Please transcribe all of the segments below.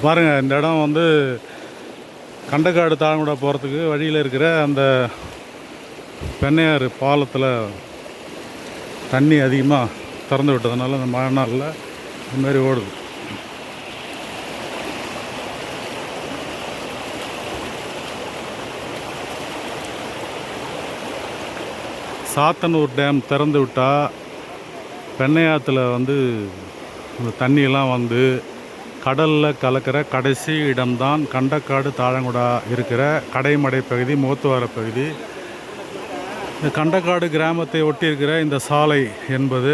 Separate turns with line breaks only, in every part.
பாருங்கள், இந்த இடம் வந்து கண்டக்காடு தாழங்குடா போகிறதுக்கு வழியில் இருக்கிற அந்த பெண்ணையாறு பாலத்தில் தண்ணி அதிகமாக திறந்து விட்டதுனால அந்த மழை நாளில் இதுமாரி ஓடுது. சாத்தனூர் டேம் திறந்து விட்டால் பெண்ணையாற்றுல வந்து அந்த தண்ணியெல்லாம் வந்து கடலில் கலக்கிற கடைசி இடம்தான் கண்டக்காடு தாழங்குடா இருக்கிற கடைமடை பகுதி, மூத்துவார பகுதி. இந்த கண்டக்காடு கிராமத்தை ஒட்டி இருக்கிற இந்த சாலை என்பது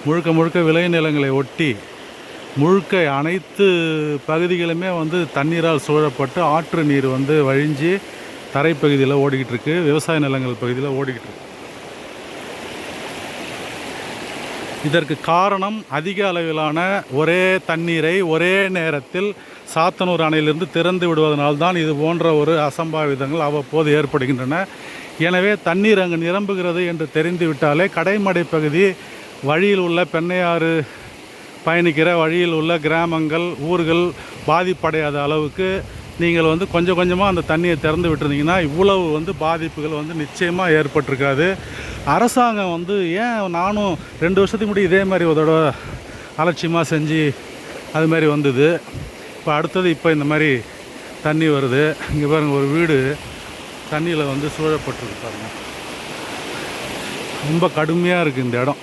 முழுக்க முழுக்க விளைநிலங்களை ஒட்டி முழுக்க அனைத்து பகுதிகளுமே வந்து தண்ணீரால் சூழப்பட்டு ஆற்று நீர் வந்து வழிஞ்சு தரைப்பகுதியில் ஓடிக்கிட்டு இருக்கு, விவசாய நிலங்கள் பகுதியில் ஓடிக்கிட்டு இருக்கு. இதற்கு காரணம் அதிக அளவிலான ஒரே தண்ணீரை ஒரே நேரத்தில் சாத்தனூர் அணையிலிருந்து திறந்து விடுவதனால்தான் இது போன்ற ஒரு அசம்பாவிதங்கள் அவ்வப்போது ஏற்படுகின்றன. எனவே தண்ணீர் அங்கு நிரம்புகிறது என்று தெரிந்து விட்டாலே கடைமடை பகுதி வழியில் உள்ள பெண்ணையாறு பயணிக்கிற வழியில் உள்ள கிராமங்கள், ஊர்கள் பாதிப்படையாத அளவுக்கு நீங்கள் வந்து கொஞ்சம் கொஞ்சமாக அந்த தண்ணியை திறந்து விட்டுருந்தீங்கன்னா இவ்வளவு வந்து பாதிப்புகள் வந்து நிச்சயமாக ஏற்பட்டிருக்காது. அரசாங்கம் வந்து ஏன் நானும் 2 வருஷத்துக்கு முன்னாடி இதே மாதிரி ஒரு தடவை அலட்சியமாக செஞ்சு அது மாதிரி வந்தது. இப்போ அடுத்தது இப்போ இந்த மாதிரி தண்ணி வருது. இங்கே பாருங்கள், ஒரு வீடு தண்ணியில் வந்து சூழப்பட்டிருக்கு பாருங்கள். ரொம்ப கடுமையாக இருக்குது இந்த இடம்.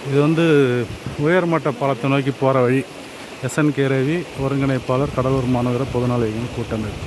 இது வந்து உயர்மட்ட பாலத்தை நோக்கி போகிற வழி. SNK ரவி, ஒருங்கிணைப்பாளர், கடலூர் மாநகர பொதுநல கூட்டமைப்பு.